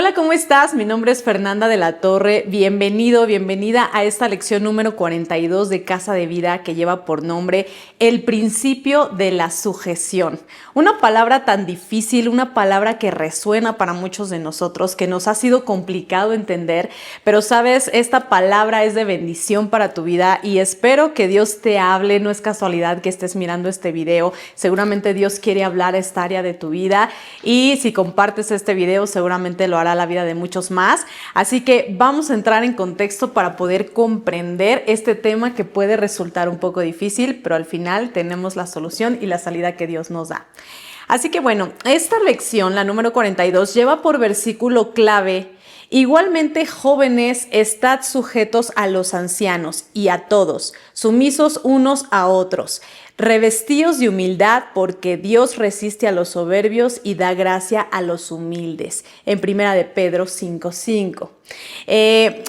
Hola, ¿cómo estás? Mi nombre es Fernanda de la Torre. Bienvenido, bienvenida a esta lección número 42 de Casa de Vida que lleva por nombre El principio de la sujeción. Una palabra tan difícil, una palabra que resuena para muchos de nosotros, que nos ha sido complicado entender, pero sabes, esta palabra es de bendición para tu vida y espero que Dios te hable. No es casualidad que estés mirando este video. Seguramente Dios quiere hablar a esta área de tu vida y si compartes este video seguramente lo hará la vida de muchos más. Así que vamos a entrar en contexto para poder comprender este tema que puede resultar un poco difícil, pero al final tenemos la solución y la salida que Dios nos da. Así que bueno, esta lección, la número 42, lleva por versículo clave: igualmente, jóvenes, estad sujetos a los ancianos y a todos, sumisos unos a otros. Revestíos de humildad, porque Dios resiste a los soberbios y da gracia a los humildes. En 1 de Pedro 5:5.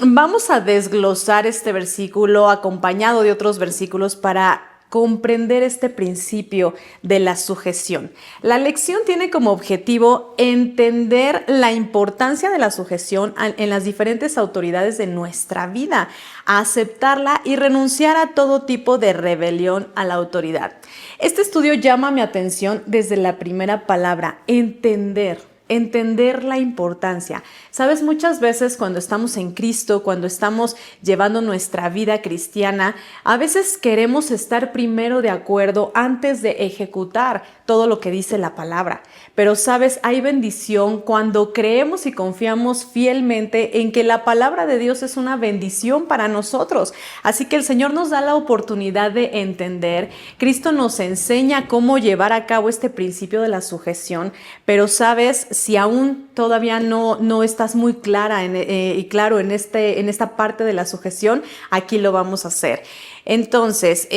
Vamos a desglosar este versículo acompañado de otros versículos para comprender este principio de la sujeción. La lección tiene como objetivo entender la importancia de la sujeción en las diferentes autoridades de nuestra vida, aceptarla y renunciar a todo tipo de rebelión a la autoridad. Este estudio llama mi atención desde la primera palabra: entender la importancia. Sabes, muchas veces cuando estamos en Cristo, cuando estamos llevando nuestra vida cristiana, a veces queremos estar primero de acuerdo antes de ejecutar todo lo que dice la palabra. Pero sabes, hay bendición cuando creemos y confiamos fielmente en que la palabra de Dios es una bendición para nosotros. Así que el Señor nos da la oportunidad de entender. Cristo nos enseña cómo llevar a cabo este principio de la sujeción, pero sabes, si aún todavía no estás muy clara y claro en esta parte de la sujeción, aquí lo vamos a hacer. Entonces,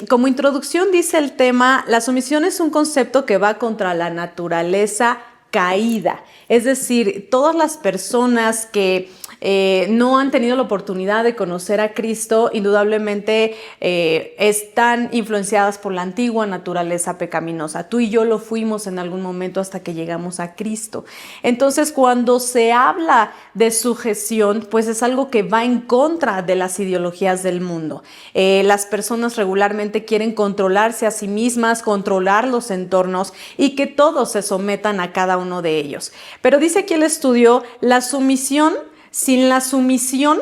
como introducción dice el tema: la sumisión es un concepto que va contra la naturaleza caída. Es decir, todas las personas que no han tenido la oportunidad de conocer a Cristo, indudablemente están influenciadas por la antigua naturaleza pecaminosa. Tú y yo lo fuimos en algún momento hasta que llegamos a Cristo. Entonces, cuando se habla de sujeción, pues es algo que va en contra de las ideologías del mundo. Las personas regularmente quieren controlarse a sí mismas, controlar los entornos y que todos se sometan a cada uno de ellos. Pero dice aquí el estudio: la sumisión, sin la sumisión,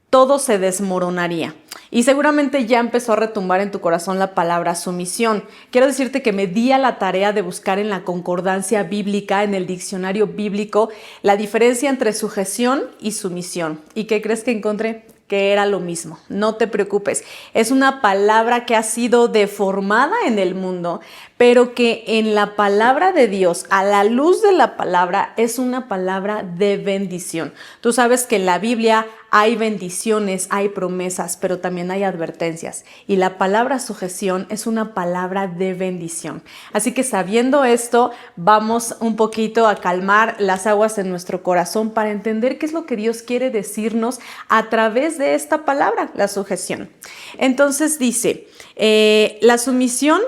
todo se desmoronaría. Y seguramente ya empezó a retumbar en tu corazón la palabra sumisión. Quiero decirte que me di a la tarea de buscar en la concordancia bíblica, en el diccionario bíblico, la diferencia entre sujeción y sumisión. ¿Y qué crees que encontré? Que era lo mismo. No te preocupes. Es una palabra que ha sido deformada en el mundo, pero que en la palabra de Dios, a la luz de la palabra, es una palabra de bendición. Tú sabes que en la Biblia hay bendiciones, hay promesas, pero también hay advertencias. Y la palabra sujeción es una palabra de bendición. Así que sabiendo esto, vamos un poquito a calmar las aguas en nuestro corazón para entender qué es lo que Dios quiere decirnos a través de esta palabra, la sujeción. Entonces dice, la sumisión,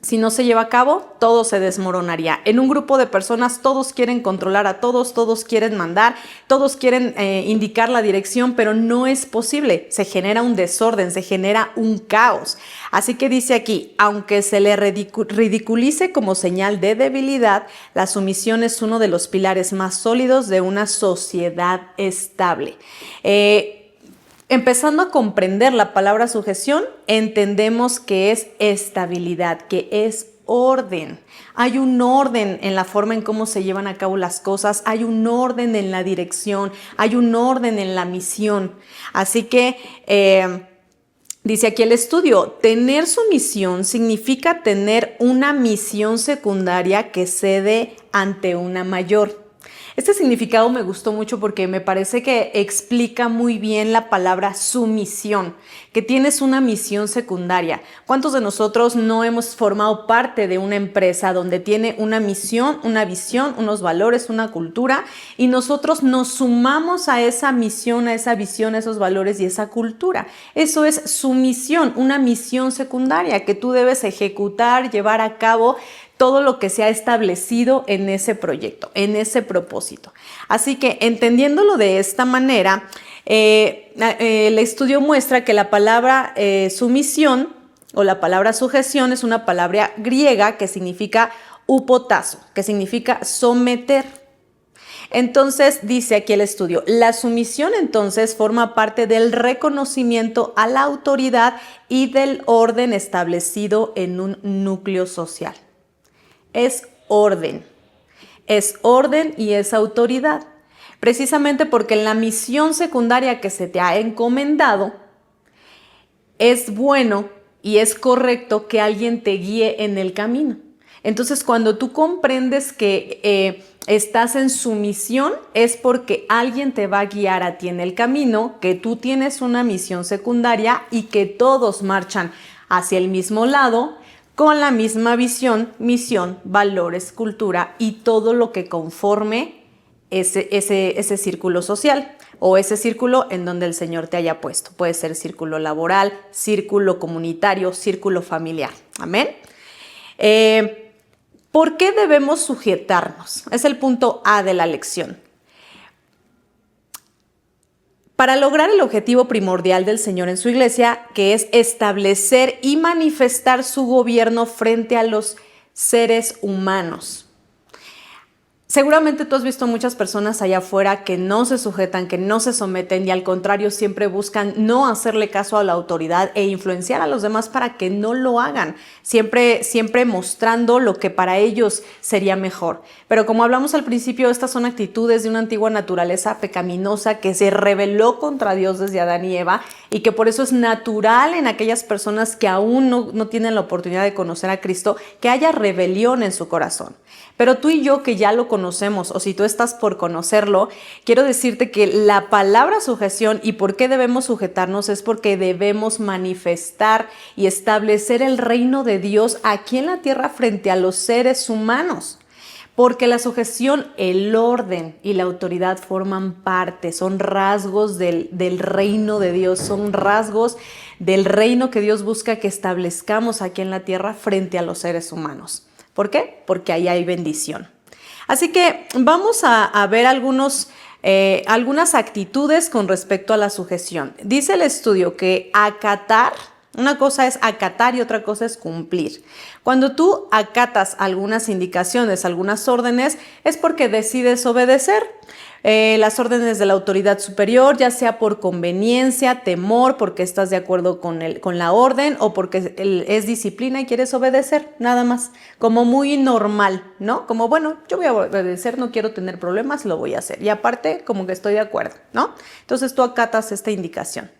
si no se lleva a cabo, todo se desmoronaría. En un grupo de personas todos quieren controlar a todos, todos quieren mandar, todos quieren indicar la dirección, pero no es posible. Se genera un desorden, se genera un caos. Así que dice aquí: aunque se le ridiculice como señal de debilidad, la sumisión es uno de los pilares más sólidos de una sociedad estable. Empezando a comprender la palabra sujeción, entendemos que es estabilidad, que es orden. Hay un orden en la forma en cómo se llevan a cabo las cosas, hay un orden en la dirección, hay un orden en la misión. Así que dice aquí el estudio: tener sumisión significa tener una misión secundaria que cede ante una mayor. Este significado me gustó mucho porque me parece que explica muy bien la palabra sumisión, que tienes una misión secundaria. ¿Cuántos de nosotros no hemos formado parte de una empresa donde tiene una misión, una visión, unos valores, una cultura, y nosotros nos sumamos a esa misión, a esa visión, a esos valores y esa cultura? Eso es sumisión, una misión secundaria que tú debes ejecutar, llevar a cabo. todo lo que se ha establecido en ese proyecto, en ese propósito. Así que entendiéndolo de esta manera, el estudio muestra que la palabra sumisión o la palabra sujeción es una palabra griega que significa upotazo, que significa someter. Entonces, dice aquí el estudio, la sumisión entonces forma parte del reconocimiento a la autoridad y del orden establecido en un núcleo social. Es orden y es autoridad. Precisamente porque en la misión secundaria que se te ha encomendado, es bueno y es correcto que alguien te guíe en el camino. Entonces, cuando tú comprendes que estás en sumisión, es porque alguien te va a guiar a ti en el camino, que tú tienes una misión secundaria y que todos marchan hacia el mismo lado, con la misma visión, misión, valores, cultura y todo lo que conforme ese círculo social o ese círculo en donde el Señor te haya puesto. Puede ser círculo laboral, círculo comunitario, círculo familiar. Amén. ¿Por qué debemos sujetarnos? Es el punto A de la lección. Para lograr el objetivo primordial del Señor en su iglesia, que es establecer y manifestar su gobierno frente a los seres humanos. Seguramente tú has visto muchas personas allá afuera que no se sujetan, que no se someten y al contrario siempre buscan no hacerle caso a la autoridad e influenciar a los demás para que no lo hagan, siempre mostrando lo que para ellos sería mejor. Pero como hablamos al principio, estas son actitudes de una antigua naturaleza pecaminosa que se rebeló contra Dios desde Adán y Eva y que por eso es natural en aquellas personas que aún no tienen la oportunidad de conocer a Cristo, que haya rebelión en su corazón. Pero tú y yo que ya lo conocemos, o si tú estás por conocerlo, quiero decirte que la palabra sujeción y por qué debemos sujetarnos es porque debemos manifestar y establecer el reino de Dios aquí en la tierra frente a los seres humanos. Porque la sujeción, el orden y la autoridad forman parte, son rasgos del reino de Dios, son rasgos del reino que Dios busca que establezcamos aquí en la tierra frente a los seres humanos. ¿Por qué? Porque ahí hay bendición. Así que vamos a ver algunas actitudes con respecto a la sujeción. Dice el estudio que acatar, una cosa es acatar y otra cosa es cumplir. Cuando tú acatas algunas indicaciones, algunas órdenes, es porque decides obedecer. Las órdenes de la autoridad superior, ya sea por conveniencia, temor, porque estás de acuerdo con la orden o porque es disciplina y quieres obedecer, nada más, como muy normal, ¿no? Como, bueno, yo voy a obedecer, no quiero tener problemas, lo voy a hacer. Y aparte, como que estoy de acuerdo, ¿no? Entonces tú acatas esta indicación.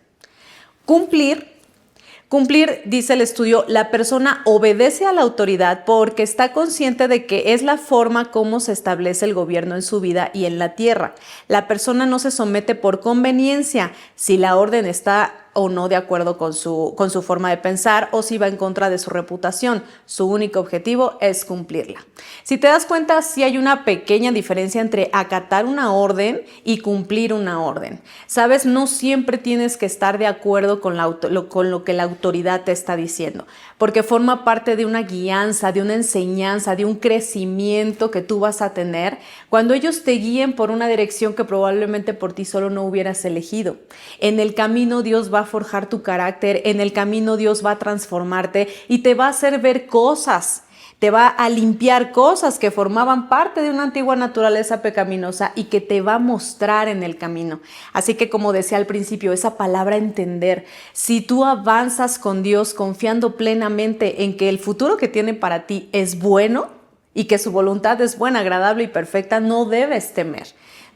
Cumplir, dice el estudio, la persona obedece a la autoridad porque está consciente de que es la forma como se establece el gobierno en su vida y en la tierra. La persona no se somete por conveniencia si la orden está o no de acuerdo con su forma de pensar o si va en contra de su reputación. Su único objetivo es cumplirla. Si te das cuenta, sí hay una pequeña diferencia entre acatar una orden y cumplir una orden. ¿Sabes? No siempre tienes que estar de acuerdo con lo que la autoridad te está diciendo, porque forma parte de una guianza, de una enseñanza, de un crecimiento que tú vas a tener cuando ellos te guíen por una dirección que probablemente por ti solo no hubieras elegido. En el camino Dios va a forjar tu carácter, en el camino Dios va a transformarte y te va a hacer ver cosas, te va a limpiar cosas que formaban parte de una antigua naturaleza pecaminosa y que te va a mostrar en el camino. Así que como decía al principio, esa palabra entender, si tú avanzas con Dios confiando plenamente en que el futuro que tiene para ti es bueno y que su voluntad es buena, agradable y perfecta, no debes temer.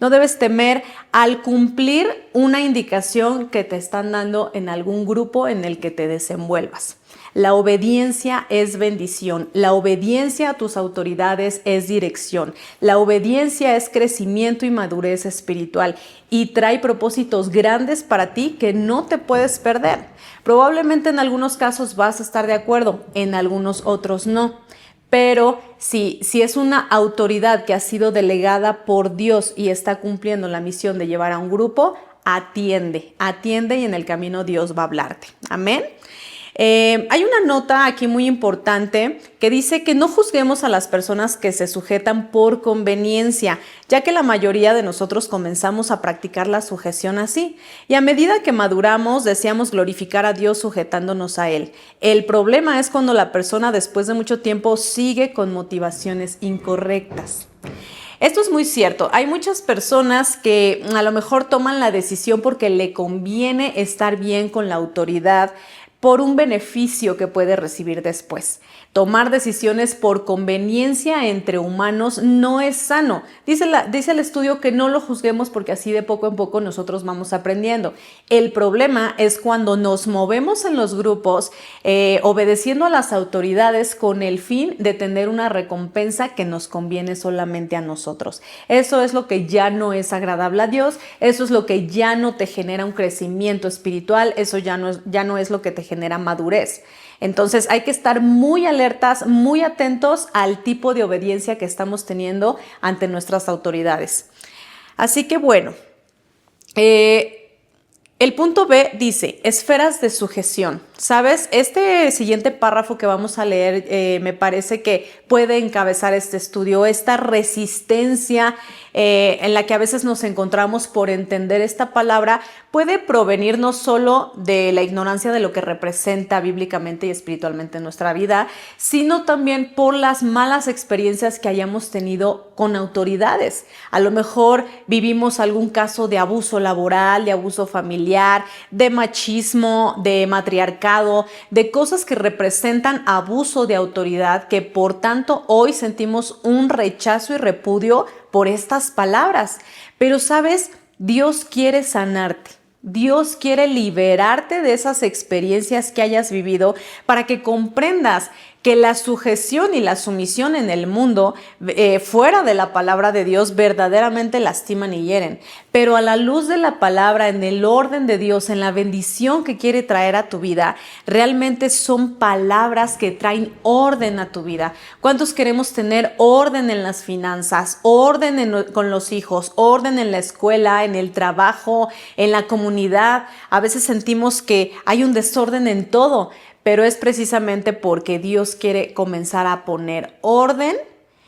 No debes temer al cumplir una indicación que te están dando en algún grupo en el que te desenvuelvas. La obediencia es bendición. La obediencia a tus autoridades es dirección. La obediencia es crecimiento y madurez espiritual y trae propósitos grandes para ti que no te puedes perder. Probablemente en algunos casos vas a estar de acuerdo, en algunos otros no. Pero si es una autoridad que ha sido delegada por Dios y está cumpliendo la misión de llevar a un grupo, atiende y en el camino Dios va a hablarte. Amén. Hay una nota aquí muy importante que dice que no juzguemos a las personas que se sujetan por conveniencia, ya que la mayoría de nosotros comenzamos a practicar la sujeción así. Y a medida que maduramos, deseamos glorificar a Dios sujetándonos a Él. El problema es cuando la persona después de mucho tiempo sigue con motivaciones incorrectas. Esto es muy cierto. Hay muchas personas que a lo mejor toman la decisión porque le conviene estar bien con la autoridad por un beneficio que puede recibir después. Tomar decisiones por conveniencia entre humanos no es sano. Dice el estudio que no lo juzguemos porque así de poco en poco nosotros vamos aprendiendo. El problema es cuando nos movemos en los grupos obedeciendo a las autoridades con el fin de tener una recompensa que nos conviene solamente a nosotros. Eso es lo que ya no es agradable a Dios, eso es lo que ya no te genera un crecimiento espiritual, eso ya no es lo que te genera madurez. Entonces hay que estar muy alertas, muy atentos al tipo de obediencia que estamos teniendo ante nuestras autoridades. Así que bueno, el punto B dice, esferas de sujeción. ¿Sabes? Este siguiente párrafo que vamos a leer me parece que puede encabezar este estudio, esta resistencia en la que a veces nos encontramos por entender esta palabra, puede provenir no solo de la ignorancia de lo que representa bíblicamente y espiritualmente en nuestra vida, sino también por las malas experiencias que hayamos tenido con autoridades. A lo mejor vivimos algún caso de abuso laboral, de abuso familiar, de machismo, de matriarcado, de cosas que representan abuso de autoridad, que por tanto hoy sentimos un rechazo y repudio por estas palabras. Pero sabes, Dios quiere sanarte. Dios quiere liberarte de esas experiencias que hayas vivido para que comprendas que la sujeción y la sumisión en el mundo, fuera de la palabra de Dios, verdaderamente lastiman y hieren. Pero a la luz de la palabra, en el orden de Dios, en la bendición que quiere traer a tu vida, realmente son palabras que traen orden a tu vida. ¿Cuántos queremos tener orden en las finanzas, orden con los hijos, orden en la escuela, en el trabajo, en la comunidad? A veces sentimos que hay un desorden en todo, pero es precisamente porque Dios quiere comenzar a poner orden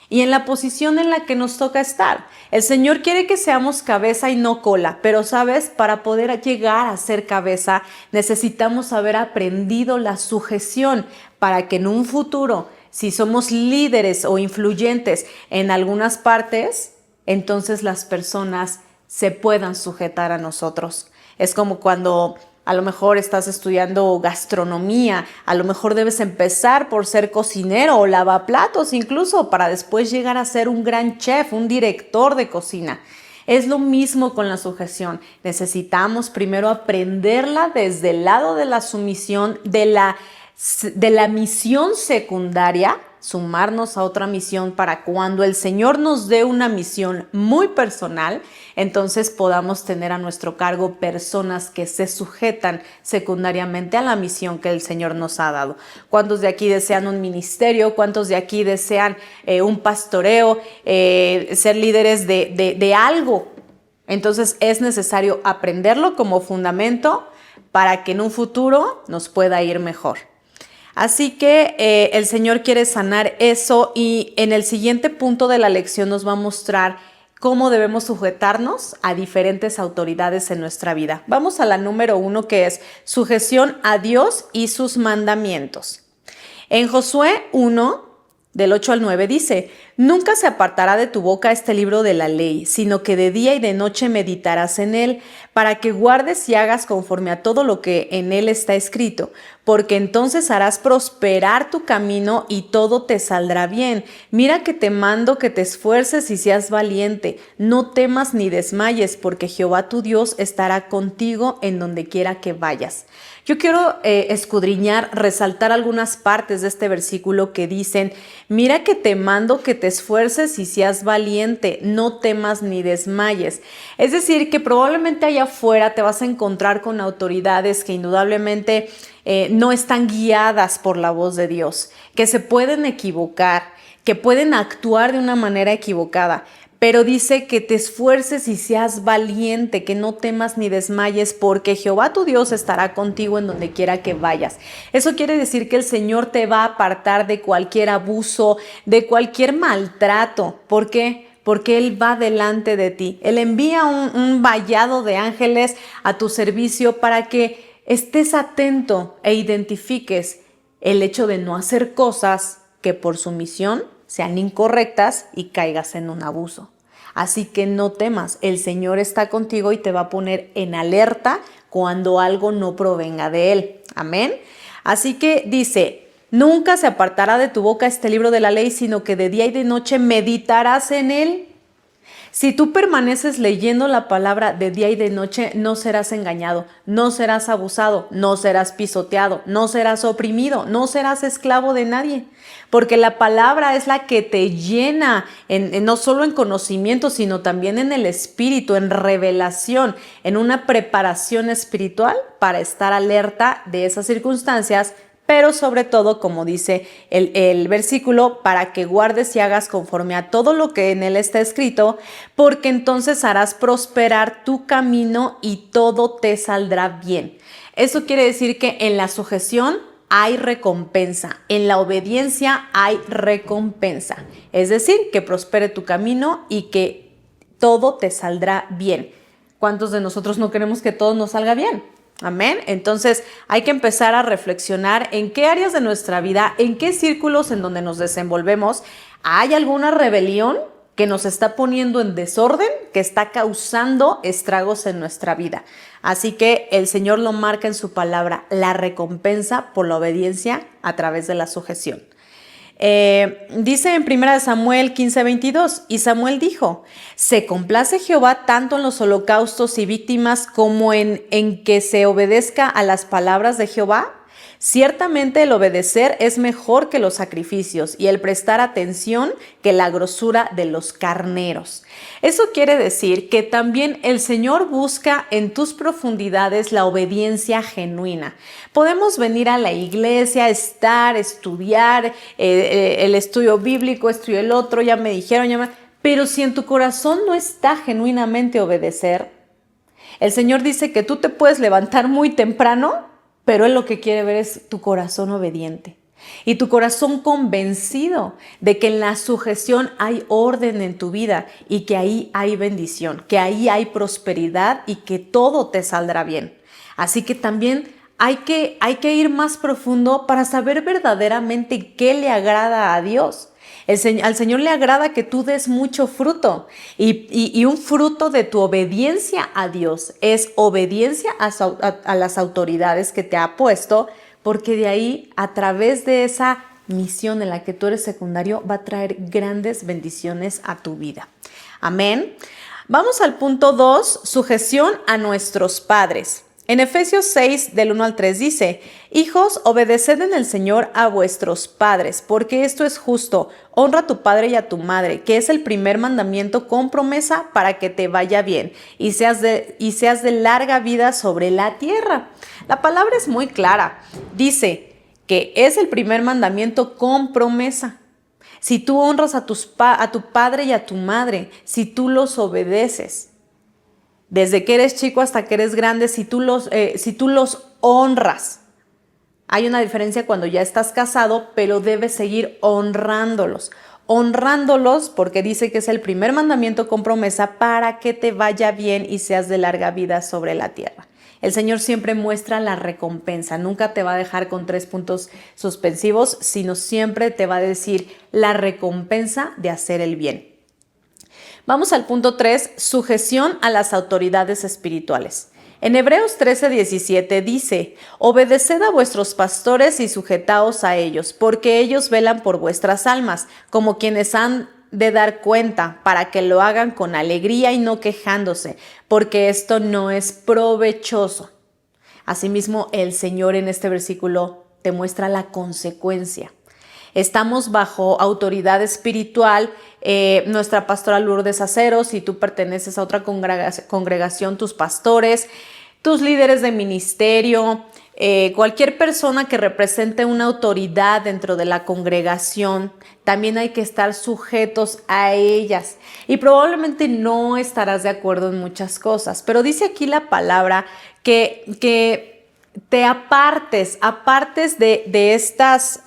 y en la posición en la que nos toca estar. El Señor quiere que seamos cabeza y no cola, pero sabes, para poder llegar a ser cabeza necesitamos haber aprendido la sujeción para que en un futuro, si somos líderes o influyentes en algunas partes, entonces las personas se puedan sujetar a nosotros. Es como cuando a lo mejor estás estudiando gastronomía, a lo mejor debes empezar por ser cocinero o lavaplatos incluso para después llegar a ser un gran chef, un director de cocina. Es lo mismo con la sujeción. Necesitamos primero aprenderla desde el lado de la sumisión, de la misión secundaria, sumarnos a otra misión para cuando el Señor nos dé una misión muy personal, entonces podamos tener a nuestro cargo personas que se sujetan secundariamente a la misión que el Señor nos ha dado. ¿Cuántos de aquí desean un ministerio? ¿Cuántos de aquí desean un pastoreo, ser líderes de algo? Entonces es necesario aprenderlo como fundamento para que en un futuro nos pueda ir mejor. Así que el Señor quiere sanar eso y en el siguiente punto de la lección nos va a mostrar cómo debemos sujetarnos a diferentes autoridades en nuestra vida. Vamos a la número 1, que es sujeción a Dios y sus mandamientos. En Josué 1, del 8 al 9 dice, nunca se apartará de tu boca este libro de la ley, sino que de día y de noche meditarás en él, para que guardes y hagas conforme a todo lo que en él está escrito, porque entonces harás prosperar tu camino y todo te saldrá bien. Mira que te mando que te esfuerces y seas valiente, no temas ni desmayes, porque Jehová tu Dios estará contigo en donde quiera que vayas. Yo quiero escudriñar, resaltar algunas partes de este versículo que dicen, mira que te mando que te esfuerces y seas valiente, no temas ni desmayes. Es decir, que probablemente allá afuera te vas a encontrar con autoridades que indudablemente no están guiadas por la voz de Dios, que se pueden equivocar, que pueden actuar de una manera equivocada. pero dice que te esfuerces y seas valiente, que no temas ni desmayes, porque Jehová tu Dios estará contigo en donde quiera que vayas. Eso quiere decir que el Señor te va a apartar de cualquier abuso, de cualquier maltrato. ¿Por qué? Porque Él va delante de ti. Él envía un vallado de ángeles a tu servicio para que estés atento e identifiques el hecho de no hacer cosas que por su misión sean incorrectas y caigas en un abuso. Así que no temas, el Señor está contigo y te va a poner en alerta cuando algo no provenga de Él. Amén. Así que dice, nunca se apartará de tu boca este libro de la ley, sino que de día y de noche meditarás en él. Si tú permaneces leyendo la palabra de día y de noche, no serás engañado, no serás abusado, no serás pisoteado, no serás oprimido, no serás esclavo de nadie. Porque la palabra es la que te llena, no solo en conocimiento, sino también en el espíritu, en revelación, en una preparación espiritual para estar alerta de esas circunstancias, pero sobre todo, como dice el versículo, para que guardes y hagas conforme a todo lo que en él está escrito, porque entonces harás prosperar tu camino y todo te saldrá bien. Eso quiere decir que en la sujeción hay recompensa, en la obediencia hay recompensa. Es decir, que prospere tu camino y que todo te saldrá bien. ¿Cuántos de nosotros no queremos que todo nos salga bien? Amén. Entonces hay que empezar a reflexionar en qué áreas de nuestra vida, en qué círculos en donde nos desenvolvemos, hay alguna rebelión que nos está poniendo en desorden, que está causando estragos en nuestra vida. Así que el Señor lo marca en su palabra, la recompensa por la obediencia a través de la sujeción. Dice en 1 Samuel 15:22, y Samuel dijo, ¿se complace Jehová tanto en los holocaustos y víctimas como en que se obedezca a las palabras de Jehová? Ciertamente el obedecer es mejor que los sacrificios y el prestar atención que la grosura de los carneros. Eso quiere decir que también el Señor busca en tus profundidades la obediencia genuina. Podemos venir a la iglesia, estar, estudiar, el estudio bíblico, esto y el otro, ya me dijeron, pero si en tu corazón no está genuinamente obedecer, el Señor dice que tú te puedes levantar muy temprano, pero Él lo que quiere ver es tu corazón obediente y tu corazón convencido de que en la sujeción hay orden en tu vida y que ahí hay bendición, que ahí hay prosperidad y que todo te saldrá bien. Así que también hay que ir más profundo para saber verdaderamente qué le agrada a Dios. Al Señor le agrada que tú des mucho fruto y un fruto de tu obediencia a Dios es obediencia a las autoridades que te ha puesto, porque de ahí, a través de esa misión en la que tú eres secundario, va a traer grandes bendiciones a tu vida. Amén. Vamos al punto 2, sujeción a nuestros padres. En Efesios 6, del 1 al 3 dice, hijos, obedeced en el Señor a vuestros padres, porque esto es justo. Honra a tu padre y a tu madre, que es el primer mandamiento con promesa para que te vaya bien y seas de larga vida sobre la tierra. La palabra es muy clara. Dice que es el primer mandamiento con promesa. Si tú honras a tu padre y a tu madre, si tú los obedeces, desde que eres chico hasta que eres grande, si tú los honras. Hay una diferencia cuando ya estás casado, pero debes seguir honrándolos. Honrándolos porque dice que es el primer mandamiento con promesa para que te vaya bien y seas de larga vida sobre la tierra. El Señor siempre muestra la recompensa, nunca te va a dejar con 3 puntos suspensivos, sino siempre te va a decir la recompensa de hacer el bien. Vamos al punto 3, sujeción a las autoridades espirituales. En Hebreos 13:17 dice, obedeced a vuestros pastores y sujetaos a ellos, porque ellos velan por vuestras almas, como quienes han de dar cuenta, para que lo hagan con alegría y no quejándose, porque esto no es provechoso. Asimismo, el Señor en este versículo te muestra la consecuencia. Estamos bajo autoridad espiritual, nuestra pastora Lourdes Acero, si tú perteneces a otra congregación, tus pastores, tus líderes de ministerio, cualquier persona que represente una autoridad dentro de la congregación, también hay que estar sujetos a ellas. Y probablemente no estarás de acuerdo en muchas cosas, pero dice aquí la palabra que te apartes de estas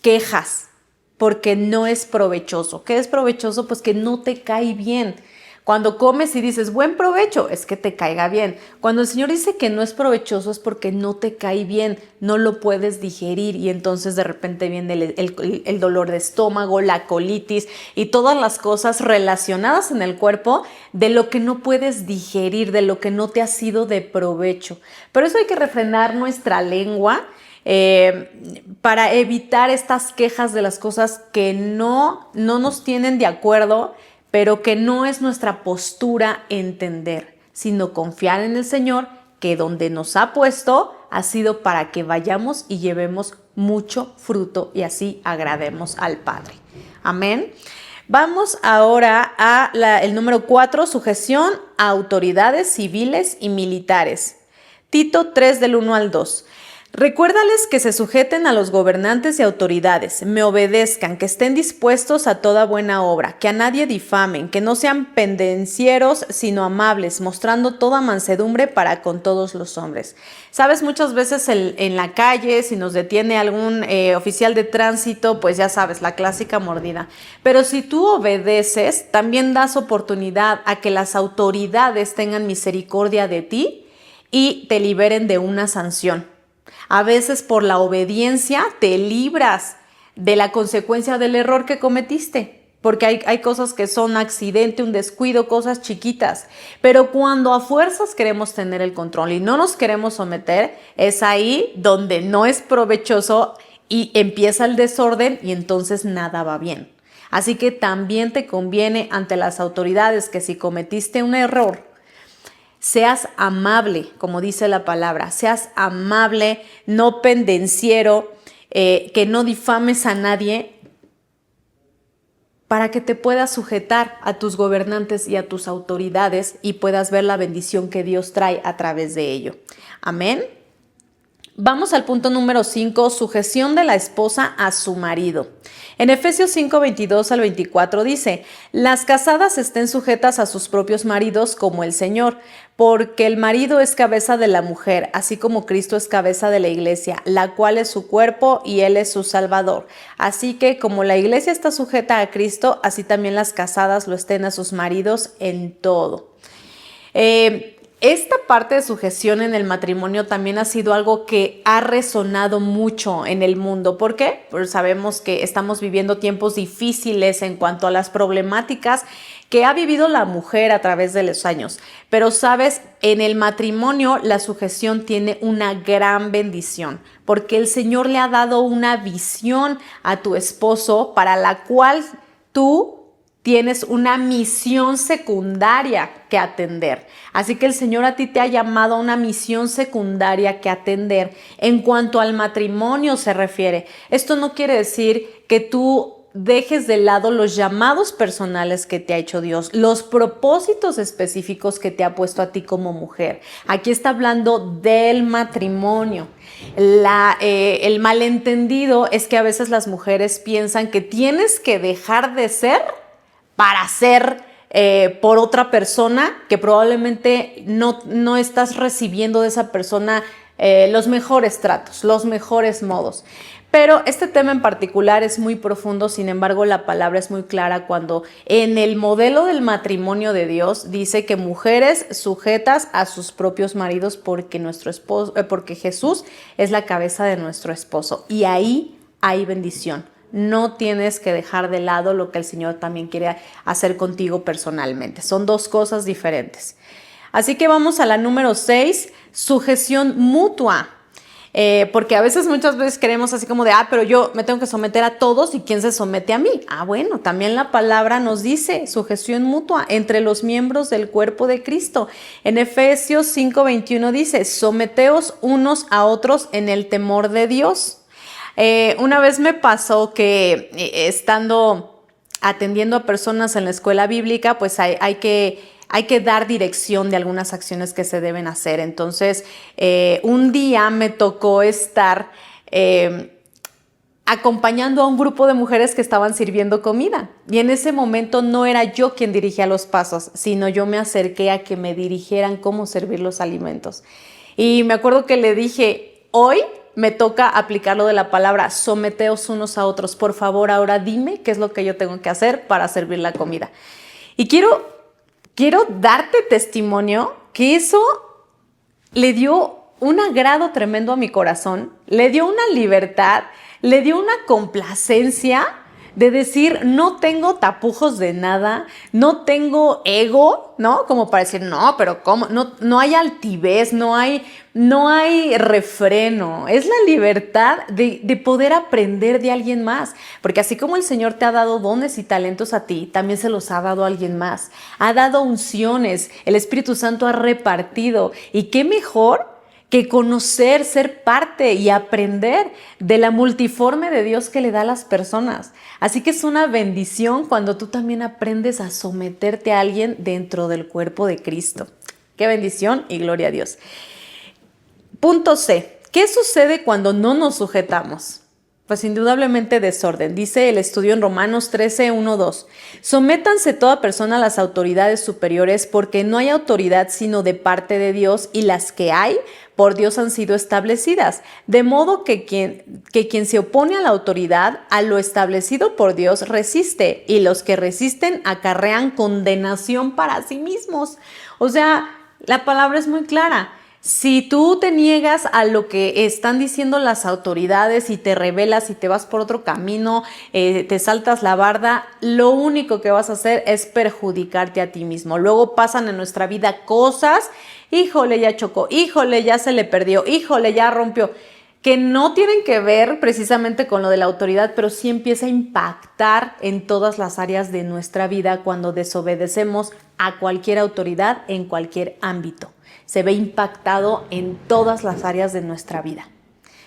quejas, porque no es provechoso. ¿Qué es provechoso? Pues que no te cae bien. Cuando comes y dices, buen provecho, es que te caiga bien. Cuando el Señor dice que no es provechoso es porque no te cae bien, no lo puedes digerir y entonces de repente viene el dolor de estómago, la colitis y todas las cosas relacionadas en el cuerpo de lo que no puedes digerir, de lo que no te ha sido de provecho. Pero eso hay que refrenar nuestra lengua para evitar estas quejas de las cosas que no nos tienen de acuerdo, pero que no es nuestra postura entender, sino confiar en el Señor, que donde nos ha puesto ha sido para que vayamos y llevemos mucho fruto y así agrademos al Padre. Amén. Vamos ahora a el número 4, sujeción a autoridades civiles y militares. Tito 3 del 1 al 2. Recuérdales que se sujeten a los gobernantes y autoridades, me obedezcan, que estén dispuestos a toda buena obra, que a nadie difamen, que no sean pendencieros, sino amables, mostrando toda mansedumbre para con todos los hombres. Sabes, muchas veces en la calle, si nos detiene algún oficial de tránsito, pues ya sabes, la clásica mordida. Pero si tú obedeces, también das oportunidad a que las autoridades tengan misericordia de ti y te liberen de una sanción. A veces por la obediencia te libras de la consecuencia del error que cometiste, porque hay cosas que son accidente, un descuido, cosas chiquitas. Pero cuando a fuerzas queremos tener el control y no nos queremos someter, es ahí donde no es provechoso y empieza el desorden y entonces nada va bien. Así que también te conviene ante las autoridades que si cometiste un error, seas amable, como dice la palabra, seas amable, no pendenciero, que no difames a nadie, para que te puedas sujetar a tus gobernantes y a tus autoridades y puedas ver la bendición que Dios trae a través de ello. Amén. Vamos al punto número 5, sujeción de la esposa a su marido. En Efesios 5, 22 al 24 dice, las casadas estén sujetas a sus propios maridos como el Señor, porque el marido es cabeza de la mujer, así como Cristo es cabeza de la iglesia, la cual es su cuerpo y Él es su Salvador. Así que como la iglesia está sujeta a Cristo, así también las casadas lo estén a sus maridos en todo. Esta parte de sujeción en el matrimonio también ha sido algo que ha resonado mucho en el mundo. ¿Por qué? Pues sabemos que estamos viviendo tiempos difíciles en cuanto a las problemáticas que ha vivido la mujer a través de los años. Pero sabes, en el matrimonio la sujeción tiene una gran bendición, porque el Señor le ha dado una visión a tu esposo para la cual tú tienes una misión secundaria que atender. Así que el Señor a ti te ha llamado a una misión secundaria que atender en cuanto al matrimonio se refiere. Esto no quiere decir que tú dejes de lado los llamados personales que te ha hecho Dios, los propósitos específicos que te ha puesto a ti como mujer. Aquí está hablando del matrimonio. El malentendido es que a veces las mujeres piensan que tienes que dejar de ser para ser por otra persona que probablemente no estás recibiendo de esa persona los mejores tratos, los mejores modos. Pero este tema en particular es muy profundo, sin embargo la palabra es muy clara cuando en el modelo del matrimonio de Dios dice que mujeres sujetas a sus propios maridos porque Jesús es la cabeza de nuestro esposo y ahí hay bendición. No tienes que dejar de lado lo que el Señor también quiere hacer contigo personalmente. Son dos cosas diferentes. Así que vamos a la número 6, sujeción mutua. Porque a veces, muchas veces creemos así como de, pero yo me tengo que someter a todos y ¿quién se somete a mí? Bueno, también la palabra nos dice sujeción mutua entre los miembros del cuerpo de Cristo. En Efesios 5:21 dice, someteos unos a otros en el temor de Dios. Una vez me pasó que estando atendiendo a personas en la escuela bíblica, pues hay que hay que dar dirección de algunas acciones que se deben hacer. Entonces, un día me tocó estar acompañando a un grupo de mujeres que estaban sirviendo comida. Y en ese momento no era yo quien dirigía los pasos, sino yo me acerqué a que me dirigieran cómo servir los alimentos. Y me acuerdo que le dije, hoy me toca aplicar lo de la palabra, someteos unos a otros. Por favor, ahora dime qué es lo que yo tengo que hacer para servir la comida. Y quiero darte testimonio que eso le dio un agrado tremendo a mi corazón, le dio una libertad, le dio una complacencia de decir, no tengo tapujos de nada, no tengo ego, ¿no? Como para decir, no, pero ¿cómo? No hay altivez, no hay refreno. Es la libertad de poder aprender de alguien más. Porque así como el Señor te ha dado dones y talentos a ti, también se los ha dado a alguien más. Ha dado unciones, el Espíritu Santo ha repartido. ¿Y qué mejor que conocer, ser parte y aprender de la multiforme de Dios que le da a las personas? Así que es una bendición cuando tú también aprendes a someterte a alguien dentro del cuerpo de Cristo. Qué bendición y gloria a Dios. Punto C. ¿Qué sucede cuando no nos sujetamos? Pues indudablemente desorden. Dice el estudio en Romanos 13, 1, 2. Sométanse toda persona a las autoridades superiores, porque no hay autoridad sino de parte de Dios, y las que hay por Dios han sido establecidas. De modo que quien se opone a la autoridad, a lo establecido por Dios, resiste, y los que resisten acarrean condenación para sí mismos. O sea, la palabra es muy clara. Si tú te niegas a lo que están diciendo las autoridades y te rebelas y te vas por otro camino, te saltas la barda, lo único que vas a hacer es perjudicarte a ti mismo. Luego pasan en nuestra vida cosas, híjole, ya chocó, híjole, ya se le perdió, híjole, ya rompió, que no tienen que ver precisamente con lo de la autoridad, pero sí empieza a impactar en todas las áreas de nuestra vida cuando desobedecemos a cualquier autoridad en cualquier ámbito. Se ve impactado en todas las áreas de nuestra vida.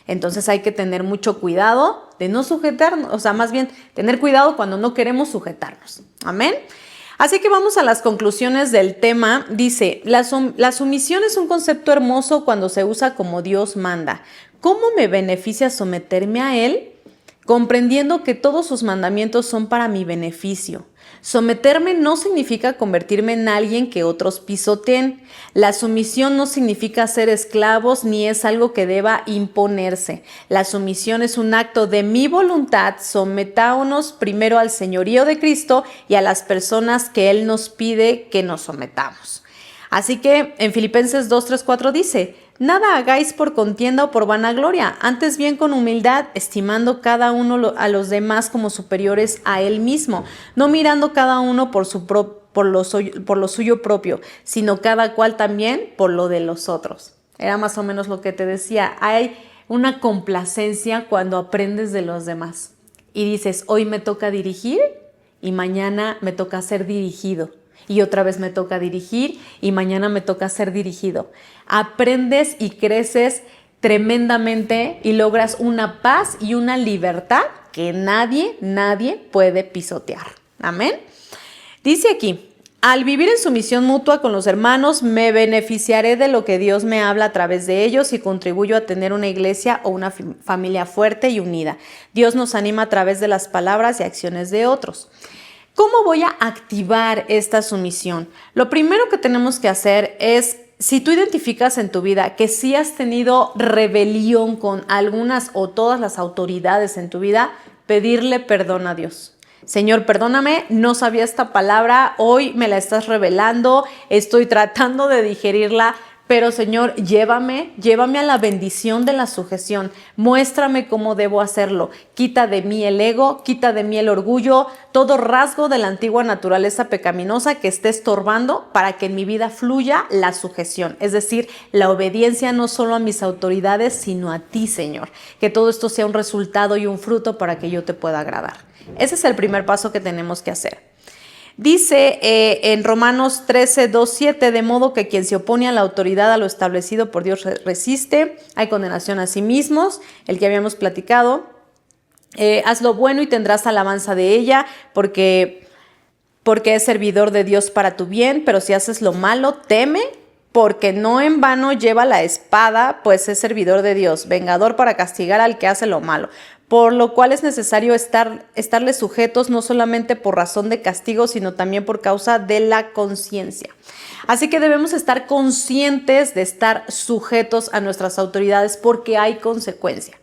Entonces hay que tener mucho cuidado de no sujetarnos, o sea, más bien tener cuidado cuando no queremos sujetarnos. Amén. Así que vamos a las conclusiones del tema. Dice, la sumisión es un concepto hermoso cuando se usa como Dios manda. ¿Cómo me beneficia someterme a Él? Comprendiendo que todos sus mandamientos son para mi beneficio. Someterme no significa convertirme en alguien que otros pisoteen. La sumisión no significa ser esclavos ni es algo que deba imponerse. La sumisión es un acto de mi voluntad. Sometámonos primero al señorío de Cristo y a las personas que Él nos pide que nos sometamos. Así que en Filipenses 2, 3, 4 dice, nada hagáis por contienda o por vanagloria, antes bien con humildad, estimando cada uno a los demás como superiores a él mismo, no mirando cada uno por lo suyo propio, sino cada cual también por lo de los otros. Era más o menos lo que te decía, hay una complacencia cuando aprendes de los demás y dices, hoy me toca dirigir y mañana me toca ser dirigido. Y otra vez me toca dirigir y mañana me toca ser dirigido. Aprendes y creces tremendamente y logras una paz y una libertad que nadie puede pisotear. Amén. Dice aquí, al vivir en sumisión mutua con los hermanos, me beneficiaré de lo que Dios me habla a través de ellos y contribuyo a tener una iglesia o una familia fuerte y unida. Dios nos anima a través de las palabras y acciones de otros. ¿Cómo voy a activar esta sumisión? Lo primero que tenemos que hacer es, si tú identificas en tu vida que sí has tenido rebelión con algunas o todas las autoridades en tu vida, pedirle perdón a Dios. Señor, perdóname, no sabía esta palabra, hoy me la estás revelando, estoy tratando de digerirla, pero Señor, llévame a la bendición de la sujeción, muéstrame cómo debo hacerlo, quita de mí el ego, quita de mí el orgullo, todo rasgo de la antigua naturaleza pecaminosa que esté estorbando para que en mi vida fluya la sujeción, es decir, la obediencia no solo a mis autoridades, sino a ti, Señor, que todo esto sea un resultado y un fruto para que yo te pueda agradar. Ese es el primer paso que tenemos que hacer. Dice en Romanos 13, 2, 7, de modo que quien se opone a la autoridad, a lo establecido por Dios, resiste, hay condenación a sí mismos, el que habíamos platicado. Haz lo bueno y tendrás alabanza de ella, porque porque es servidor de Dios para tu bien, pero si haces lo malo, teme, porque no en vano lleva la espada, pues es servidor de Dios, vengador para castigar al que hace lo malo. Por lo cual es necesario estarle sujetos no solamente por razón de castigo, sino también por causa de la conciencia. Así que debemos estar conscientes de estar sujetos a nuestras autoridades porque hay consecuencia.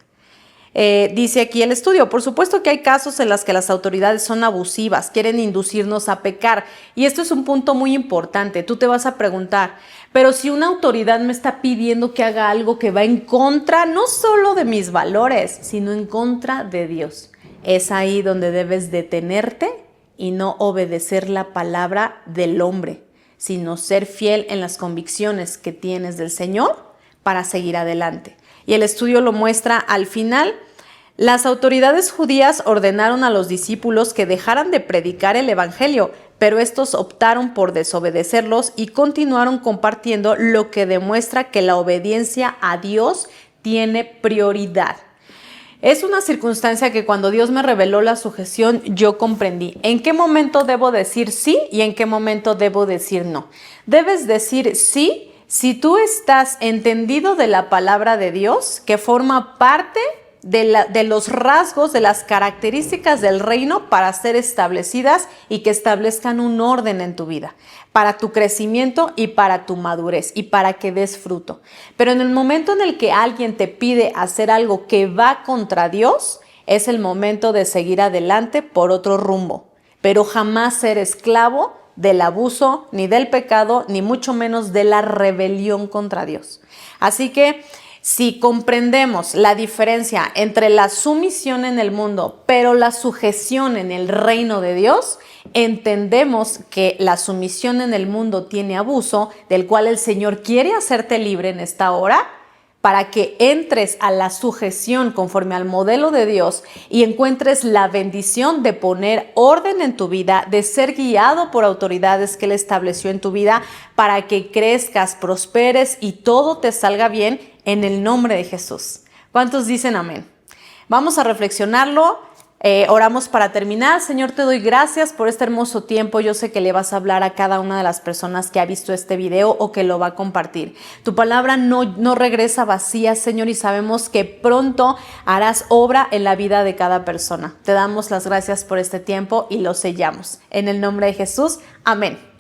Dice aquí el estudio, por supuesto que hay casos en los que las autoridades son abusivas, quieren inducirnos a pecar. Y esto es un punto muy importante. Tú te vas a preguntar, pero si una autoridad me está pidiendo que haga algo que va en contra, no solo de mis valores, sino en contra de Dios. Es ahí donde debes detenerte y no obedecer la palabra del hombre, sino ser fiel en las convicciones que tienes del Señor para seguir adelante. Y el estudio lo muestra al final. Las autoridades judías ordenaron a los discípulos que dejaran de predicar el evangelio, pero estos optaron por desobedecerlos y continuaron compartiendo, lo que demuestra que la obediencia a Dios tiene prioridad. Es una circunstancia que cuando Dios me reveló la sujeción, yo comprendí en qué momento debo decir sí y en qué momento debo decir no. Debes decir sí si tú estás entendido de la palabra de Dios, que forma parte de los rasgos, de las características del reino para ser establecidas y que establezcan un orden en tu vida, para tu crecimiento y para tu madurez y para que des fruto. Pero en el momento en el que alguien te pide hacer algo que va contra Dios, es el momento de seguir adelante por otro rumbo, pero jamás ser esclavo del abuso, ni del pecado, ni mucho menos de la rebelión contra Dios. Así que si comprendemos la diferencia entre la sumisión en el mundo, pero la sujeción en el reino de Dios, entendemos que la sumisión en el mundo tiene abuso, del cual el Señor quiere hacerte libre en esta hora, para que entres a la sujeción conforme al modelo de Dios y encuentres la bendición de poner orden en tu vida, de ser guiado por autoridades que Él estableció en tu vida, para que crezcas, prosperes y todo te salga bien en el nombre de Jesús. ¿Cuántos dicen amén? Vamos a reflexionarlo. Oramos para terminar. Señor, te doy gracias por este hermoso tiempo. Yo sé que le vas a hablar a cada una de las personas que ha visto este video o que lo va a compartir. Tu palabra no regresa vacía, Señor, y sabemos que pronto harás obra en la vida de cada persona. Te damos las gracias por este tiempo y lo sellamos. En el nombre de Jesús, amén.